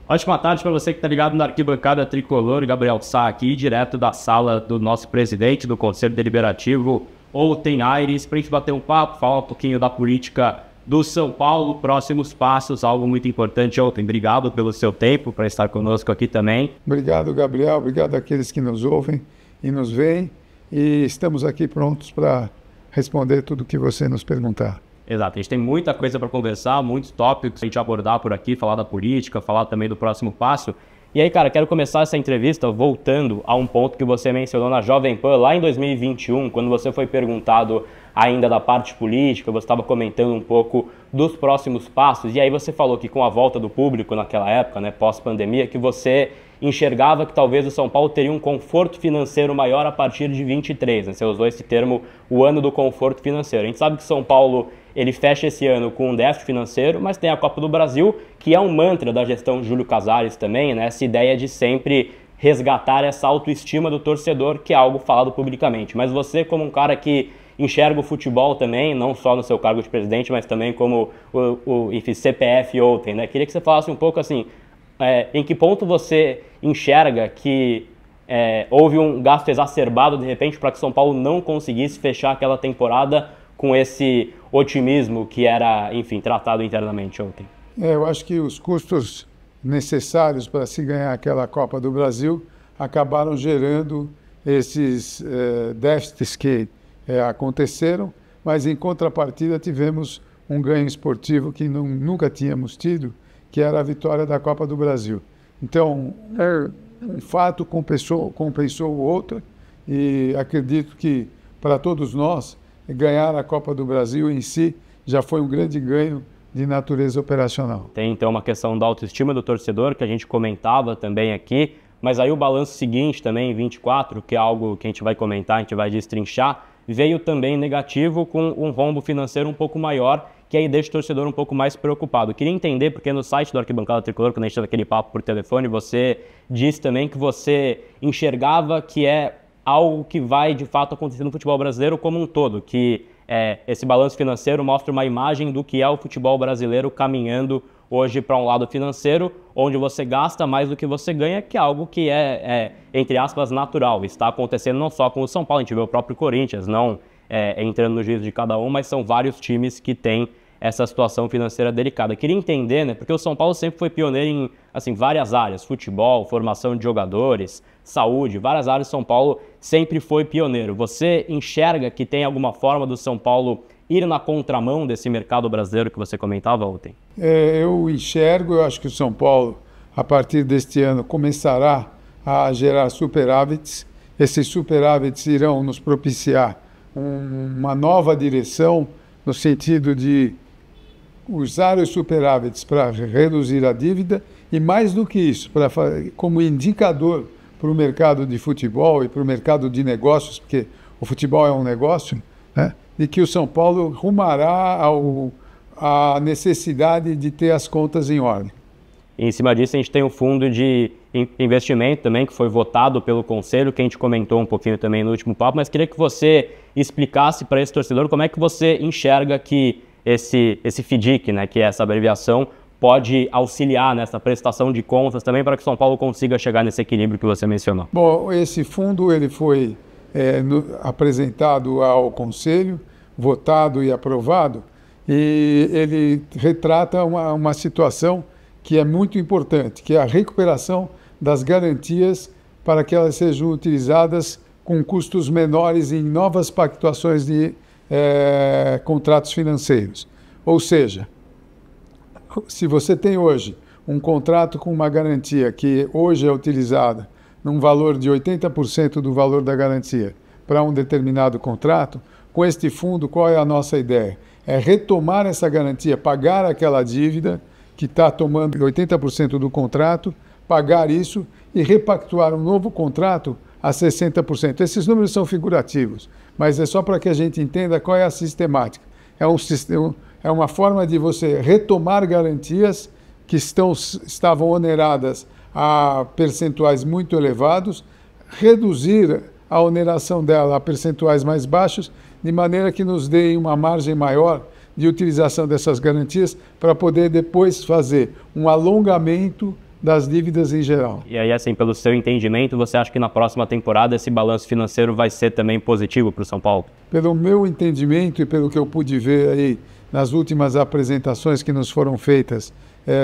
Ótima tarde para você que está ligado na Arquibancada Tricolor. Gabriel Sá aqui, direto da sala do nosso presidente do Conselho Deliberativo, Outen Aires, para a gente bater um papo, falar um pouquinho da política do São Paulo, próximos passos, algo muito importante. Outen, obrigado pelo seu tempo para estar conosco aqui também. Obrigado, Gabriel, obrigado àqueles que nos ouvem e nos veem, e estamos aqui prontos para responder tudo o que você nos perguntar. Exato, a gente tem muita coisa para conversar, muitos tópicos a gente abordar por aqui, falar da política, falar também do próximo passo. E aí, cara, quero começar essa entrevista voltando a um ponto que você mencionou na Jovem Pan lá em 2021, quando você foi perguntado ainda da parte política, você estava comentando um pouco dos próximos passos, e aí você falou que com a volta do público naquela época, né, pós-pandemia, que você enxergava que talvez o São Paulo teria um conforto financeiro maior a partir de 23, né? Você usou esse termo, o ano do conforto financeiro. A gente sabe que São Paulo ele fecha esse ano com um déficit financeiro, mas tem a Copa do Brasil, que é um mantra da gestão Júlio Casares também, né? Essa ideia de sempre resgatar essa autoestima do torcedor, que é algo falado publicamente. Mas você, como um cara que enxerga o futebol também, não só no seu cargo de presidente, mas também como enfim, CPF Outen, né? Queria que você falasse um pouco assim, em que ponto você enxerga que houve um gasto exacerbado de repente para que São Paulo não conseguisse fechar aquela temporada com esse otimismo que era, enfim, tratado internamente ontem? Eu acho que os custos necessários para se ganhar aquela Copa do Brasil acabaram gerando esses déficits que aconteceram, mas em contrapartida tivemos um ganho esportivo que nunca tínhamos tido, que era a vitória da Copa do Brasil. Então, um fato compensou o outro, e acredito que para todos nós ganhar a Copa do Brasil em si já foi um grande ganho de natureza operacional. Tem então uma questão da autoestima do torcedor que a gente comentava também aqui, mas aí o balanço seguinte também, em 24, que é algo que a gente vai comentar, a gente vai destrinchar, veio também negativo com um rombo financeiro um pouco maior, que aí deixa o torcedor um pouco mais preocupado. Eu queria entender, porque no site do Arquibancada Tricolor, quando a gente teve aquele papo por telefone, você disse também que você enxergava que é algo que vai de fato acontecer no futebol brasileiro como um todo, que esse balanço financeiro mostra uma imagem do que é o futebol brasileiro caminhando hoje para um lado financeiro, onde você gasta mais do que você ganha, que é algo que entre aspas, natural. Está acontecendo não só com o São Paulo, a gente vê o próprio Corinthians, não entrando no juízo de cada um, mas são vários times que têm essa situação financeira delicada. Queria entender, né, porque o São Paulo sempre foi pioneiro em assim, várias áreas, futebol, formação de jogadores, saúde, várias áreas. São Paulo sempre foi pioneiro. Você enxerga que tem alguma forma do São Paulo ir na contramão desse mercado brasileiro que você comentava ontem? Eu acho que o São Paulo, a partir deste ano, começará a gerar superávites. Esses superávites irão nos propiciar uma nova direção, no sentido de usar os superávites para reduzir a dívida e, mais do que isso, como indicador para o mercado de futebol e para o mercado de negócios, porque o futebol é um negócio, né, de que o São Paulo rumará à necessidade de ter as contas em ordem. E em cima disso, a gente tem um fundo de investimento também, que foi votado pelo Conselho, que a gente comentou um pouquinho também no último papo, mas queria que você explicasse para esse torcedor como é que você enxerga que esse FDIC, né, que é essa abreviação, pode auxiliar nessa prestação de contas também para que o São Paulo consiga chegar nesse equilíbrio que você mencionou. Bom, esse fundo ele foi apresentado ao Conselho, votado e aprovado, e ele retrata uma situação que é muito importante, que é a recuperação das garantias para que elas sejam utilizadas com custos menores em novas pactuações de contratos financeiros. Ou seja, se você tem hoje um contrato com uma garantia que hoje é utilizada num valor de 80% do valor da garantia para um determinado contrato, com este fundo, qual é a nossa ideia? É retomar essa garantia, pagar aquela dívida que está tomando 80% do contrato, pagar isso e repactuar um novo contrato a 60%. Esses números são figurativos, mas é só para que a gente entenda qual é a sistemática. É uma forma de você retomar garantias que estavam oneradas a percentuais muito elevados, reduzir a oneração dela a percentuais mais baixos, de maneira que nos dê uma margem maior de utilização dessas garantias para poder depois fazer um alongamento das dívidas em geral. E aí, assim, pelo seu entendimento, você acha que na próxima temporada esse balanço financeiro vai ser também positivo para o São Paulo? Pelo meu entendimento e pelo que eu pude ver aí nas últimas apresentações que nos foram feitas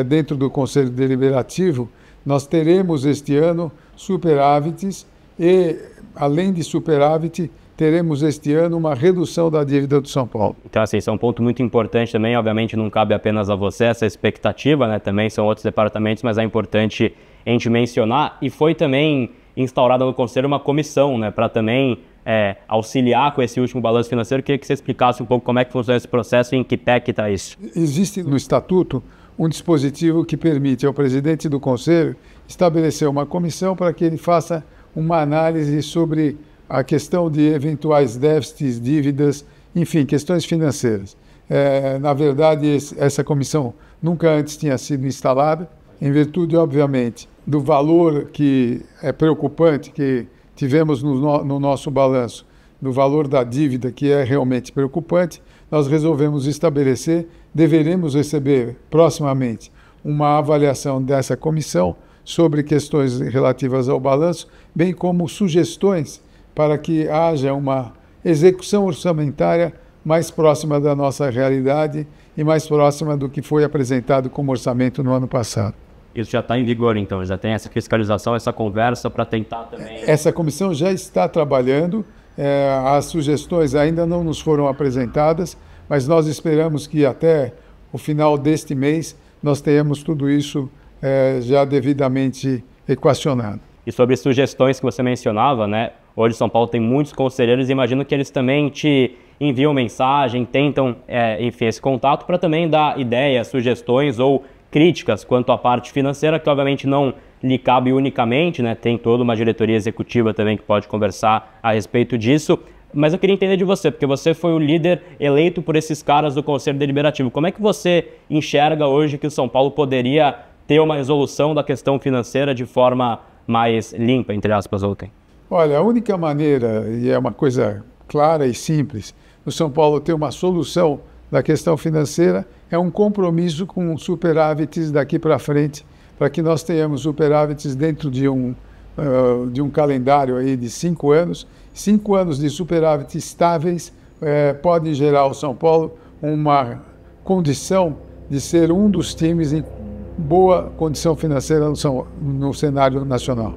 dentro do Conselho Deliberativo, nós teremos este ano superávites e, além de superávit, teremos este ano uma redução da dívida do São Paulo. Então, assim, isso é um ponto muito importante também. Obviamente, não cabe apenas a você essa expectativa, né? Também são outros departamentos, mas é importante a gente mencionar. E foi também instaurada no Conselho uma comissão, né? Para também auxiliar com esse último balanço financeiro. Eu queria que você explicasse um pouco como é que funciona esse processo e em que pé que está isso. Existe no Estatuto um dispositivo que permite ao presidente do Conselho estabelecer uma comissão para que ele faça uma análise sobre a questão de eventuais déficits, dívidas, enfim, questões financeiras. Na verdade, essa comissão nunca antes tinha sido instalada, em virtude, obviamente, do valor que é preocupante que tivemos no nosso balanço, do valor da dívida que é realmente preocupante. Nós resolvemos estabelecer, deveremos receber proximamente uma avaliação dessa comissão sobre questões relativas ao balanço, bem como sugestões para que haja uma execução orçamentária mais próxima da nossa realidade e mais próxima do que foi apresentado como orçamento no ano passado. Isso já está em vigor, então? Já tem essa fiscalização, essa conversa para tentar também... Essa comissão já está trabalhando, as sugestões ainda não nos foram apresentadas, mas nós esperamos que até o final deste mês nós tenhamos tudo isso já devidamente equacionado. E sobre sugestões que você mencionava, né? Hoje São Paulo tem muitos conselheiros e imagino que eles também te enviam mensagem, tentam, enfim, esse contato para também dar ideias, sugestões ou críticas quanto à parte financeira, que obviamente não lhe cabe unicamente, né? Tem toda uma diretoria executiva também que pode conversar a respeito disso. Mas eu queria entender de você, porque você foi o líder eleito por esses caras do Conselho Deliberativo. Como é que você enxerga hoje que o São Paulo poderia ter uma resolução da questão financeira de forma mais limpa, entre aspas, ontem? Olha, a única maneira, e é uma coisa clara e simples, do São Paulo ter uma solução da questão financeira é um compromisso com superávites daqui para frente, para que nós tenhamos superávites dentro de um calendário aí de 5 anos. 5 anos de superávit estáveis podem gerar ao São Paulo uma condição de ser um dos times em boa condição financeira no cenário nacional.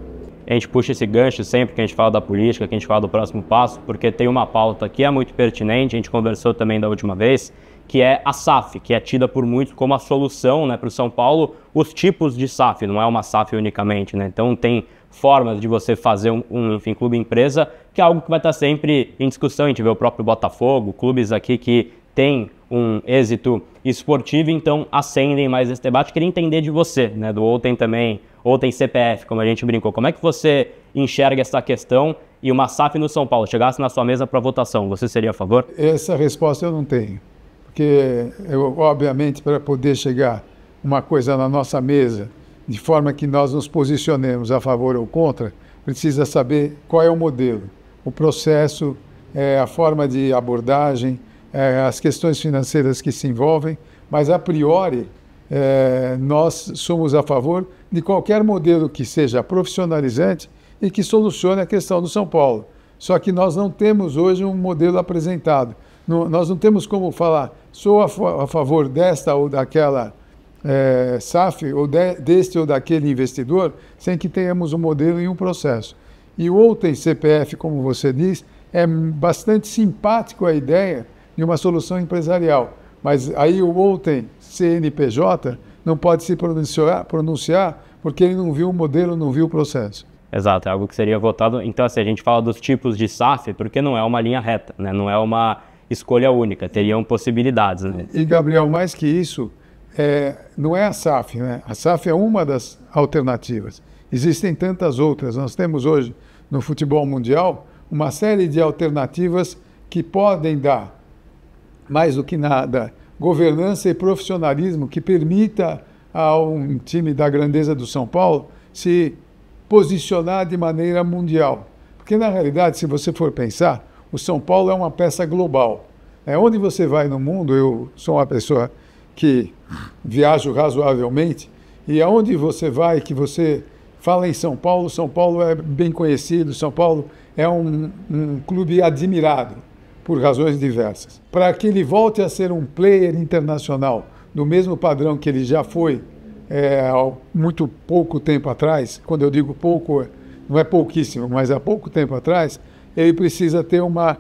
A gente puxa esse gancho sempre que a gente fala da política, que a gente fala do próximo passo, porque tem uma pauta que é muito pertinente, a gente conversou também da última vez, que é a SAF, que é tida por muitos como a solução, né, para o São Paulo, os tipos de SAF, não é uma SAF unicamente, né? Então tem formas de você fazer enfim, clube-empresa, que é algo que vai estar sempre em discussão. A gente vê o próprio Botafogo, clubes aqui que têm um êxito esportivo, então acendem mais esse debate. Queria entender de você, né, do Outen também, Outen CPF, como a gente brincou. Como é que você enxerga essa questão e uma SAF no São Paulo chegasse na sua mesa para votação, você seria a favor? Essa resposta eu não tenho, porque obviamente para poder chegar uma coisa na nossa mesa de forma que nós nos posicionemos a favor ou contra, precisa saber qual é o modelo, o processo, a forma de abordagem, as questões financeiras que se envolvem, mas a priori nós somos a favor de qualquer modelo que seja profissionalizante e que solucione a questão do São Paulo. Só que nós não temos hoje um modelo apresentado. Nós não temos como falar, sou a favor desta ou daquela SAF, ou deste ou daquele investidor, sem que tenhamos um modelo e um processo. E o Outen CPF, como você diz, é bastante simpático a ideia de uma solução empresarial. Mas aí o Outen CNPJ não pode se pronunciar porque ele não viu o modelo, não viu o processo. Exato, é algo que seria votado. Então, assim, a gente fala dos tipos de SAF porque não é uma linha reta, né? Não é uma escolha única, teriam possibilidades. Né? E, Gabriel, mais que isso, não é a SAF, né? A SAF é uma das alternativas. Existem tantas outras. Nós temos hoje, no futebol mundial, uma série de alternativas que podem dar, mais do que nada, governança e profissionalismo que permita a um time da grandeza do São Paulo se posicionar de maneira mundial. Porque, na realidade, se você for pensar, o São Paulo é uma peça global. Onde você vai no mundo, eu sou uma pessoa que viajo razoavelmente, E aonde você vai, que você fala em São Paulo é bem conhecido, São Paulo é um clube admirado por razões diversas. Para que ele volte a ser um player internacional do mesmo padrão que ele já foi há muito pouco tempo atrás, quando eu digo pouco, não é pouquíssimo, mas há pouco tempo atrás, ele precisa ter uma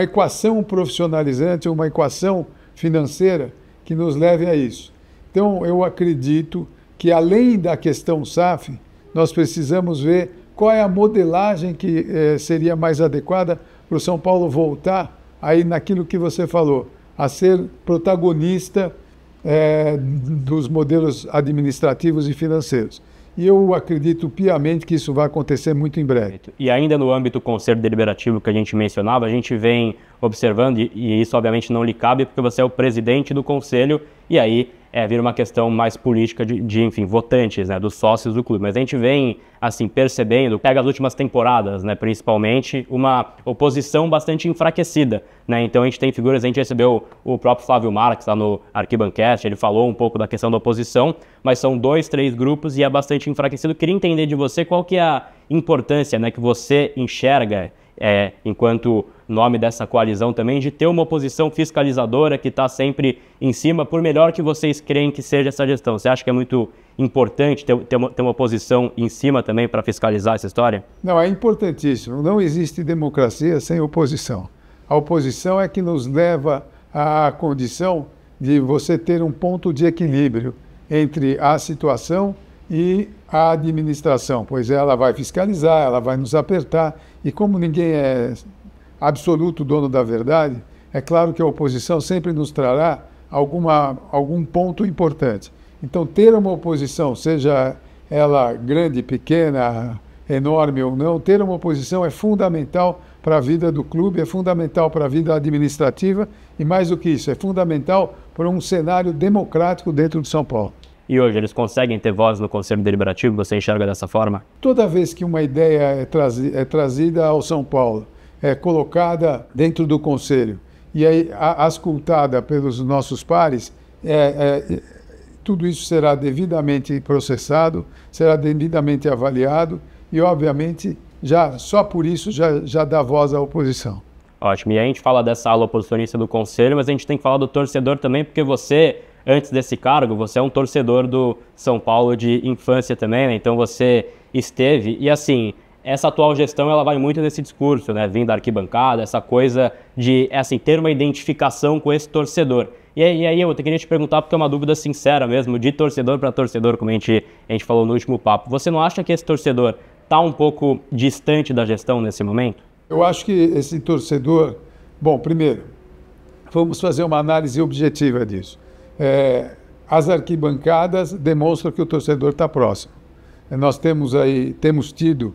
equação profissionalizante, uma equação financeira que nos leve a isso. Então, eu acredito que, além da questão SAF, nós precisamos ver qual é a modelagem que seria mais adequada para o São Paulo voltar aí naquilo que você falou, a ser protagonista dos modelos administrativos e financeiros. E eu acredito piamente que isso vai acontecer muito em breve. E ainda no âmbito do Conselho Deliberativo que a gente mencionava, a gente vem observando, e isso obviamente não lhe cabe, porque você é o presidente do Conselho, e aí vira uma questão mais política enfim, votantes, né, dos sócios do clube. Mas a gente vem, assim, percebendo, pega as últimas temporadas, né, principalmente, uma oposição bastante enfraquecida, né? Então a gente tem figuras, a gente recebeu o próprio Flávio Marques lá no Arquibancast, ele falou um pouco da questão da oposição, mas são 2, 3 grupos e é bastante enfraquecido. Queria entender de você qual que é a importância, né, que você enxerga enquanto nome dessa coalizão também, de ter uma oposição fiscalizadora que está sempre em cima, por melhor que vocês creem que seja essa gestão. Você acha que é muito importante ter uma oposição em cima também para fiscalizar essa história? Não, é importantíssimo. Não existe democracia sem oposição. A oposição é que nos leva à condição de você ter um ponto de equilíbrio entre a situação e a administração, pois ela vai fiscalizar, ela vai nos apertar, e como ninguém é absoluto dono da verdade, é claro que a oposição sempre nos trará algum ponto importante. Então, ter uma oposição, seja ela grande, pequena, enorme ou não, ter uma oposição é fundamental para a vida do clube, é fundamental para a vida administrativa e, mais do que isso, é fundamental para um cenário democrático dentro de São Paulo. E hoje eles conseguem ter voz no Conselho Deliberativo? Você enxerga dessa forma? Toda vez que uma ideia é trazida ao São Paulo, é colocada dentro do Conselho e aí auscultada pelos nossos pares, tudo isso será devidamente processado, será devidamente avaliado e, obviamente, só por isso já dá voz à oposição. Ótimo. E a gente fala dessa ala oposicionista do Conselho, mas a gente tem que falar do torcedor também, porque você, antes desse cargo, você é um torcedor do São Paulo de infância também, né? Então você esteve, e assim, essa atual gestão ela vai muito nesse discurso, né? Vindo da arquibancada, essa coisa de assim, ter uma identificação com esse torcedor. E aí eu queria te perguntar, porque é uma dúvida sincera mesmo, de torcedor para torcedor, como a gente falou no último papo. Você não acha que esse torcedor está um pouco distante da gestão nesse momento? Eu acho que esse torcedor... Bom, primeiro, vamos fazer uma análise objetiva disso. As arquibancadas demonstram que o torcedor está próximo. Nós temos tido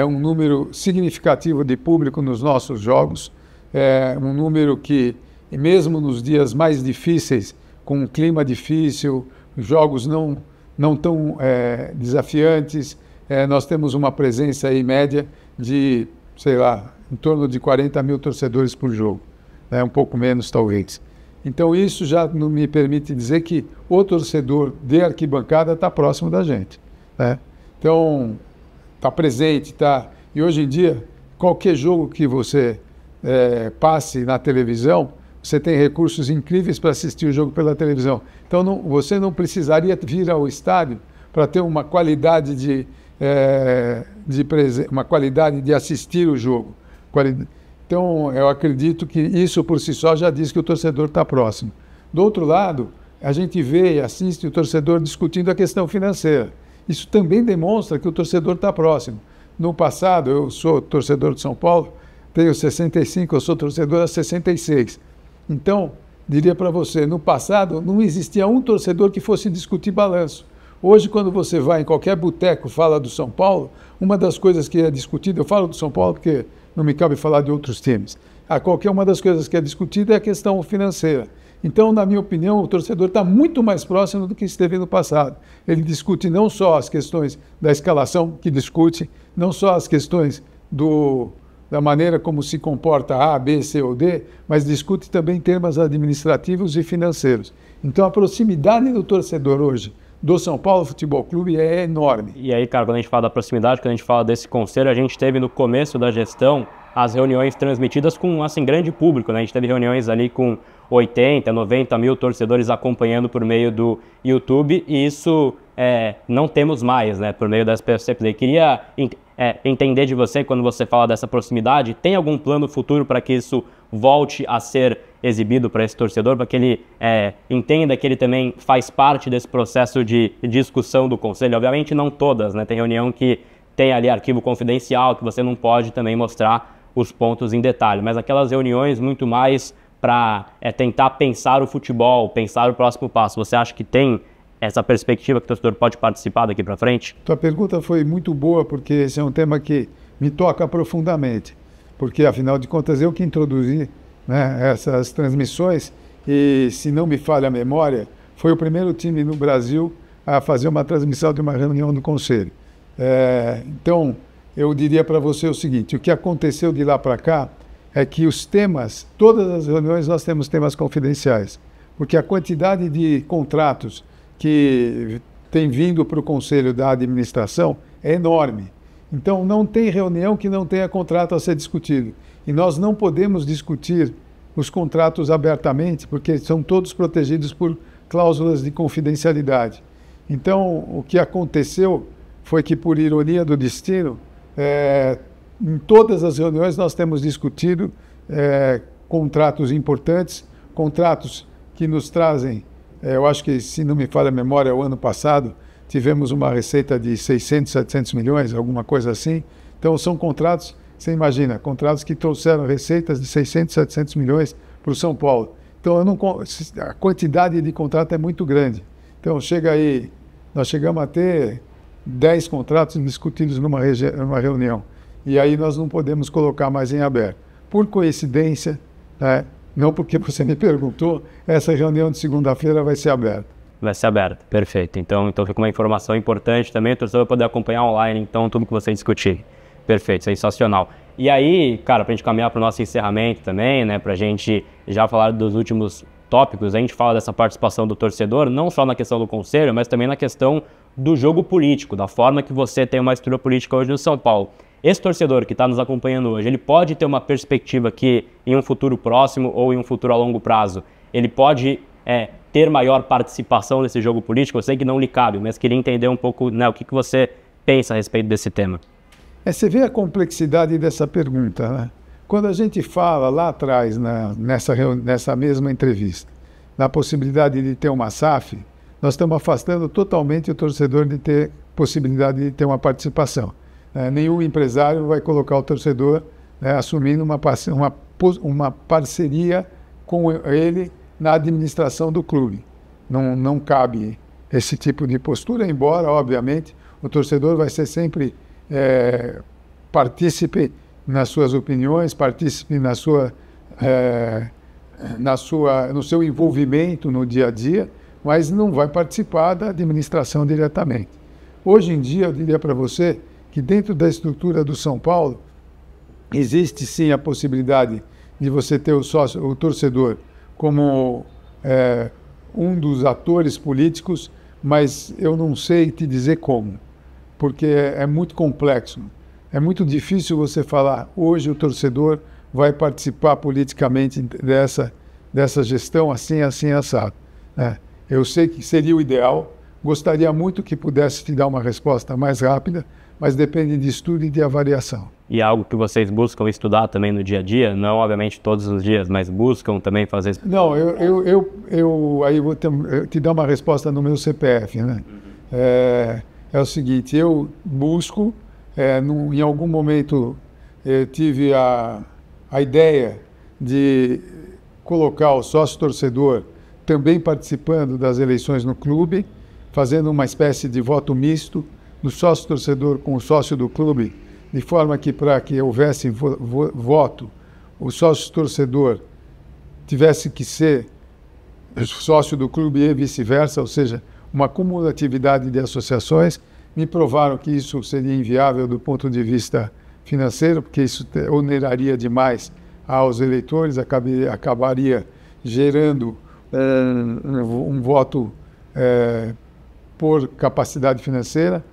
um número significativo de público nos nossos jogos, um número que, mesmo nos dias mais difíceis, com um clima difícil, jogos não tão desafiantes, nós temos uma presença aí média de, sei lá, em torno de 40 mil torcedores por jogo, um pouco menos talvez. Então isso já não me permite dizer que o torcedor de arquibancada está próximo da gente, né? Então está presente, está. E hoje em dia qualquer jogo que você passe na televisão, você tem recursos incríveis para assistir o jogo pela televisão. Então você não precisaria vir ao estádio para ter uma qualidade uma qualidade de assistir o jogo. Então, eu acredito que isso por si só já diz que o torcedor está próximo. Do outro lado, a gente vê e assiste o torcedor discutindo a questão financeira. Isso também demonstra que o torcedor está próximo. No passado, eu sou torcedor de São Paulo, tenho 65, eu sou torcedor há 66. Então, diria para você, no passado não existia um torcedor que fosse discutir balanço. Hoje, quando você vai em qualquer boteco, fala do São Paulo, uma das coisas que é discutida, eu falo do São Paulo porque não me cabe falar de outros times. Qualquer uma das coisas que é discutida é a questão financeira. Então, na minha opinião, o torcedor está muito mais próximo do que esteve no passado. Ele discute não só as questões da escalação, que discute, não só as questões da maneira como se comporta A, B, C ou D, mas discute também temas administrativos e financeiros. Então, a proximidade do torcedor hoje do São Paulo Futebol Clube é enorme. E aí, cara, quando a gente fala da proximidade, quando a gente fala desse conselho, a gente teve no começo da gestão as reuniões transmitidas com, assim, grande público, né? A gente teve reuniões ali com 80, 90 mil torcedores acompanhando por meio do YouTube, e isso não temos mais, né, por meio das PFC. Eu queria entender de você, quando você fala dessa proximidade, tem algum plano futuro para que isso volte a ser exibido para esse torcedor, para que ele entenda que ele também faz parte desse processo de discussão do conselho? Obviamente não todas, né? Tem reunião que tem ali arquivo confidencial, que você não pode também mostrar os pontos em detalhe, mas aquelas reuniões muito mais para tentar pensar o futebol, pensar o próximo passo. Você acha que tem essa perspectiva que o torcedor pode participar daqui para frente? Tua pergunta foi muito boa, porque esse é um tema que me toca profundamente, porque afinal de contas eu que introduzi, né, essas transmissões, e se não me falha a memória, foi o primeiro time no Brasil a fazer uma transmissão de uma reunião do Conselho. Então, eu diria para você o seguinte: o que aconteceu de lá para cá é que os temas, todas as reuniões nós temos temas confidenciais, porque a quantidade de contratos que tem vindo para o Conselho da Administração é enorme. Então, não tem reunião que não tenha contrato a ser discutido. E nós não podemos discutir os contratos abertamente, porque são todos protegidos por cláusulas de confidencialidade. Então, o que aconteceu foi que, por ironia do destino, em todas as reuniões nós temos discutido contratos importantes, contratos que nos trazem, eu acho que, se não me falha a memória, o ano passado tivemos uma receita de 600, 700 milhões, alguma coisa assim. Então são contratos, você imagina, contratos que trouxeram receitas de 600, 700 milhões para o São Paulo. Então a quantidade de contrato é muito grande. Então chega aí, nós chegamos a ter 10 contratos discutidos numa reunião. E aí nós não podemos colocar mais em aberto. Por coincidência, né, não porque você me perguntou, essa reunião de segunda-feira vai ser aberta. Vai ser aberta, perfeito. Então fica uma informação importante também, o torcedor vai poder acompanhar online, então, tudo que você discutir. Perfeito, sensacional. E aí, cara, para a gente caminhar para o nosso encerramento também, né, para a gente já falar dos últimos tópicos, a gente fala dessa participação do torcedor, não só na questão do conselho, mas também na questão do jogo político, da forma que você tem uma estrutura política hoje no São Paulo. Esse torcedor que está nos acompanhando hoje, ele pode ter uma perspectiva que em um futuro próximo ou em um futuro a longo prazo, ele pode ter maior participação nesse jogo político? Eu sei que não lhe cabe, mas queria entender um pouco, né, o que você pensa a respeito desse tema. Você vê a complexidade dessa pergunta, né? Quando a gente fala lá atrás, nessa mesma entrevista, na possibilidade de ter uma SAF, nós estamos afastando totalmente o torcedor de ter possibilidade de ter uma participação. Nenhum empresário vai colocar o torcedor, assumindo uma parceria com ele na administração do clube. Não cabe esse tipo de postura, embora, obviamente, o torcedor vai ser sempre partícipe nas suas opiniões, partícipe no seu envolvimento no dia a dia, mas não vai participar da administração diretamente. Hoje em dia, eu diria para você que dentro da estrutura do São Paulo, existe sim a possibilidade de você ter o torcedor como um dos atores políticos, mas eu não sei te dizer como, porque é muito complexo. É muito difícil você falar, hoje o torcedor vai participar politicamente dessa gestão assim, assim, assado. Eu sei que seria o ideal, gostaria muito que pudesse te dar uma resposta mais rápida, mas depende de estudo e de avaliação. E é algo que vocês buscam estudar também no dia a dia? Não, obviamente, todos os dias, mas buscam também fazer... Não, aí vou te dar uma resposta no meu CPF, né? É o seguinte, eu busco, em algum momento tive a ideia de colocar o sócio-torcedor também participando das eleições no clube, fazendo uma espécie de voto misto do sócio-torcedor com o sócio do clube, de forma que, para que houvesse voto, o sócio-torcedor tivesse que ser sócio do clube e vice-versa, ou seja, uma cumulatividade de associações. Me provaram que isso seria inviável do ponto de vista financeiro, porque isso oneraria demais aos eleitores, acabaria gerando um voto por capacidade financeira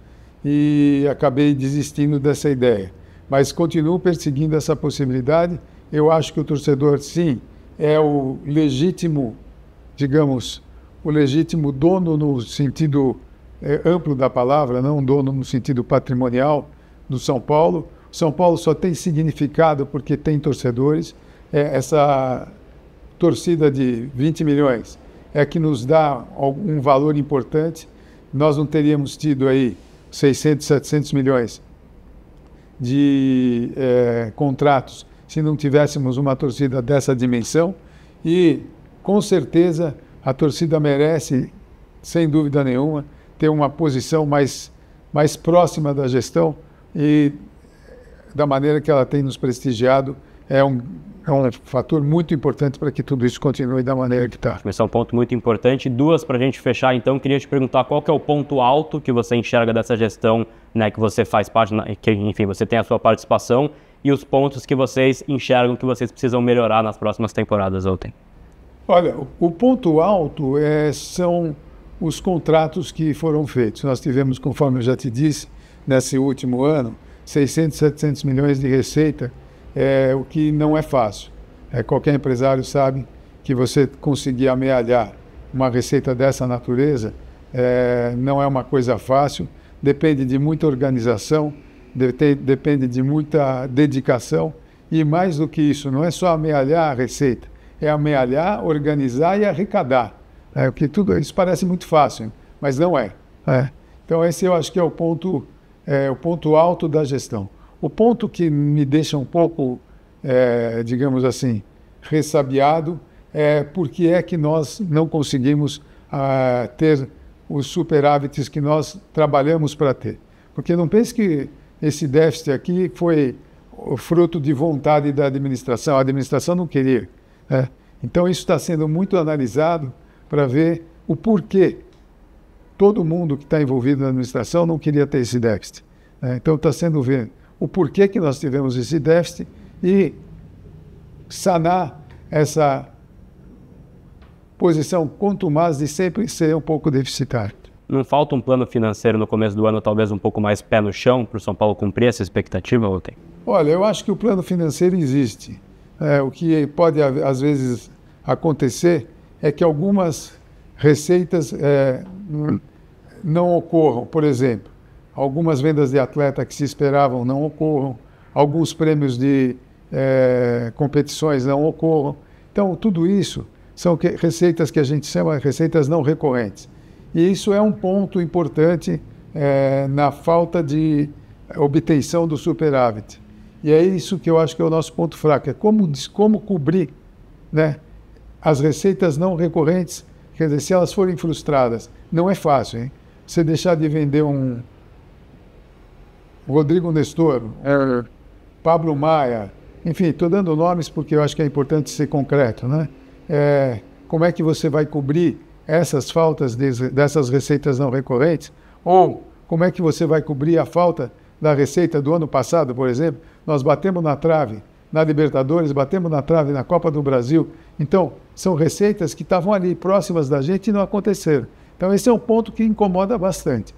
e acabei desistindo dessa ideia. Mas continuo perseguindo essa possibilidade. Eu acho que o torcedor, sim, é o legítimo, digamos, o legítimo dono no sentido amplo da palavra, não dono no sentido patrimonial do São Paulo. São Paulo só tem significado porque tem torcedores. Essa torcida de 20 milhões é que nos dá um valor importante. Nós não teríamos tido aí 600, 700 milhões de contratos se não tivéssemos uma torcida dessa dimensão. E, com certeza, a torcida merece, sem dúvida nenhuma, ter uma posição mais próxima da gestão e da maneira que ela tem nos prestigiado. É um fator muito importante para que tudo isso continue da maneira que está. Esse é um ponto muito importante. Duas para a gente fechar, então, queria te perguntar qual que é o ponto alto que você enxerga dessa gestão, né, que você faz parte, que, enfim, você tem a sua participação, e os pontos que vocês enxergam que vocês precisam melhorar nas próximas temporadas, Outen. Olha, o ponto alto são os contratos que foram feitos. Nós tivemos, conforme eu já te disse, nesse último ano, 600, 700 milhões de receita, o que não é fácil. Qualquer empresário sabe que você conseguir amealhar uma receita dessa natureza não é uma coisa fácil, depende de muita organização, depende de muita dedicação e, mais do que isso, não é só amealhar a receita, é amealhar, organizar e arrecadar. Porque tudo isso parece muito fácil, mas não é. Então esse eu acho que é o ponto alto da gestão. O ponto que me deixa um pouco, digamos assim, ressabiado é porque é que nós não conseguimos ter os superávites que nós trabalhamos para ter. Porque não pense que esse déficit aqui foi o fruto de vontade da administração. A administração não queria. Então isso está sendo muito analisado para ver o porquê todo mundo que está envolvido na administração não queria ter esse déficit. Então está sendo ver o porquê que nós tivemos esse déficit e sanar essa posição contumaz de sempre ser um pouco deficitário. Não falta um plano financeiro no começo do ano, talvez um pouco mais pé no chão, para o São Paulo cumprir essa expectativa, ou tem? Olha, eu acho que o plano financeiro existe. O que pode, às vezes, acontecer é que algumas receitas não ocorram. Por exemplo, algumas vendas de atleta que se esperavam não ocorram, alguns prêmios de competições não ocorram. Então, tudo isso são receitas que a gente chama de receitas não recorrentes. E isso é um ponto importante na falta de obtenção do superávit. E é isso que eu acho que é o nosso ponto fraco, é como cobrir, né, as receitas não recorrentes. Quer dizer, se elas forem frustradas, não é fácil, hein? Você deixar de vender um Rodrigo Nestor, Pablo Maia, enfim, estou dando nomes porque eu acho que é importante ser concreto, né? Como é que você vai cobrir essas faltas dessas receitas não recorrentes? Ou como é que você vai cobrir a falta da receita do ano passado, por exemplo? Nós batemos na trave na Libertadores, batemos na trave na Copa do Brasil. Então, são receitas que estavam ali próximas da gente e não aconteceram. Então, esse é um ponto que incomoda bastante.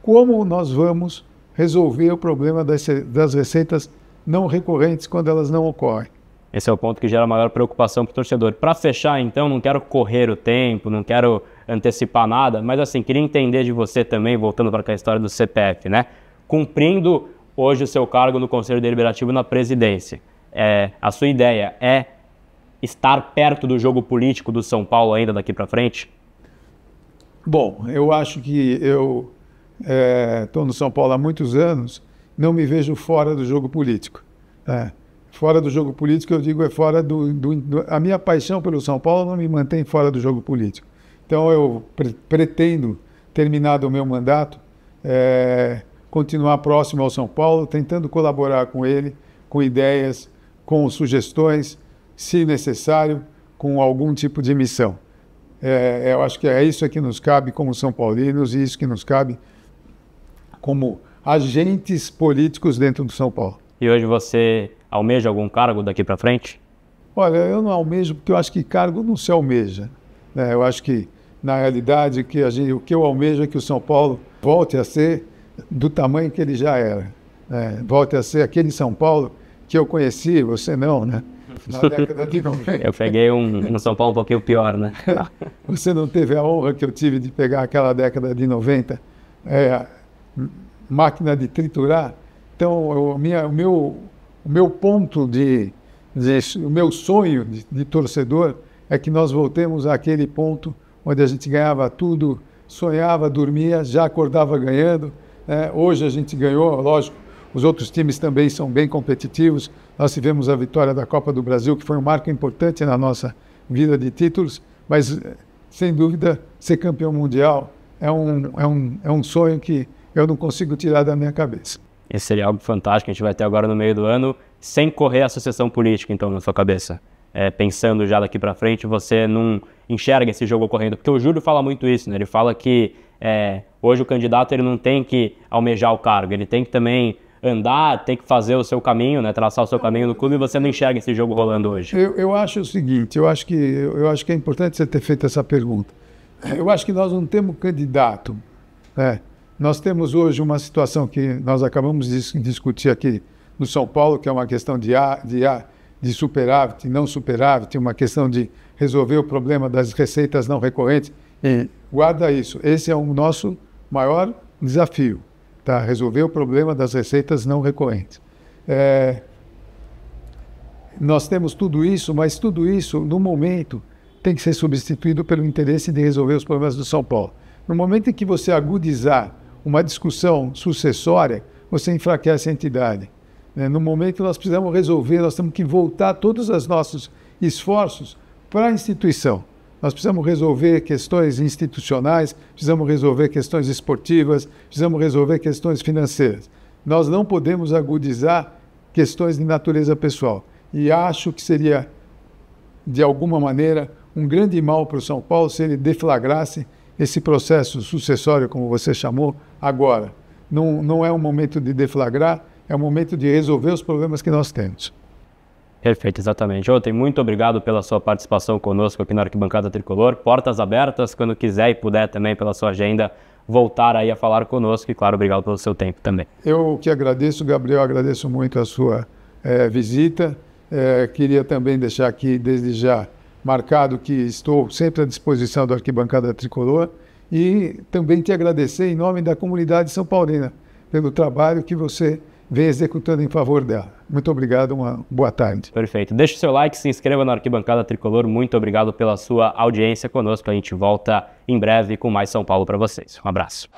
Como nós vamos resolver o problema das receitas não recorrentes quando elas não ocorrem? Esse é o ponto que gera maior preocupação para o torcedor. Para fechar, então, não quero correr o tempo, não quero antecipar nada, mas assim, queria entender de você também, voltando para a história do CPF, né? Cumprindo hoje o seu cargo no Conselho Deliberativo na presidência, a sua ideia é estar perto do jogo político do São Paulo ainda daqui para frente? Bom, eu acho que eu estou no São Paulo há muitos anos, não me vejo fora do jogo político. Fora do jogo político, eu digo, fora a minha paixão pelo São Paulo não me mantém fora do jogo político. Então, eu pretendo, terminado o meu mandato, continuar próximo ao São Paulo, tentando colaborar com ele, com ideias, com sugestões, se necessário, com algum tipo de missão. Eu acho que é isso que nos cabe como São Paulinos e isso que nos cabe como agentes políticos dentro do São Paulo. E hoje você almeja algum cargo daqui para frente? Olha, eu não almejo porque eu acho que cargo não se almeja. Eu acho que na realidade, o que eu almejo é que o São Paulo volte a ser do tamanho que ele já era. Né? Volte a ser aquele São Paulo que eu conheci, você não, né? Na década de 90. Eu peguei um São Paulo um pouquinho pior, né? Você não teve a honra que eu tive de pegar aquela década de 90, máquina de triturar. Então, o meu ponto o meu sonho de torcedor é que nós voltemos àquele ponto onde a gente ganhava tudo, sonhava, dormia, já acordava ganhando. Hoje a gente ganhou, lógico, os outros times também são bem competitivos. Nós tivemos a vitória da Copa do Brasil, que foi um marco importante na nossa vida de títulos, mas, sem dúvida, ser campeão mundial é um sonho que eu não consigo tirar da minha cabeça. Esse seria algo fantástico que a gente vai ter agora no meio do ano, sem correr a sucessão política, então, na sua cabeça. Pensando já daqui para frente, você não enxerga esse jogo ocorrendo. Porque o Júlio fala muito isso, né? Ele fala que hoje o candidato ele não tem que almejar o cargo, ele tem que também andar, tem que fazer o seu caminho, né? Traçar o seu caminho no clube, e você não enxerga esse jogo rolando hoje. Eu acho o seguinte, eu acho que é importante você ter feito essa pergunta. Eu acho que nós não temos candidato, né? Nós temos hoje uma situação que nós acabamos de discutir aqui no São Paulo, que é uma questão de superávit e não superávit, uma questão de resolver o problema das receitas não recorrentes. E guarda isso, esse é o nosso maior desafio, tá? Resolver o problema das receitas não recorrentes. Nós temos tudo isso, mas tudo isso, no momento, tem que ser substituído pelo interesse de resolver os problemas do São Paulo. No momento em que você agudizar uma discussão sucessória, você enfraquece a entidade. No momento nós precisamos resolver, nós temos que voltar todos os nossos esforços para a instituição. Nós precisamos resolver questões institucionais, precisamos resolver questões esportivas, precisamos resolver questões financeiras. Nós não podemos agudizar questões de natureza pessoal. E acho que seria, de alguma maneira, um grande mal para o São Paulo se ele deflagrasse esse processo sucessório, como você chamou, agora. Não é um momento de deflagrar, é um momento de resolver os problemas que nós temos. Perfeito, exatamente. Ontem, muito obrigado pela sua participação conosco aqui na Arquibancada Tricolor. Portas abertas, quando quiser e puder também pela sua agenda, voltar aí a falar conosco. E, claro, obrigado pelo seu tempo também. Eu que agradeço, Gabriel, agradeço muito a sua visita. Queria também deixar aqui, desde já, marcado que estou sempre à disposição da Arquibancada Tricolor e também te agradecer em nome da comunidade são paulina pelo trabalho que você vem executando em favor dela. Muito obrigado, uma boa tarde. Perfeito. Deixe o seu like, se inscreva na Arquibancada Tricolor. Muito obrigado pela sua audiência conosco. A gente volta em breve com mais São Paulo para vocês. Um abraço.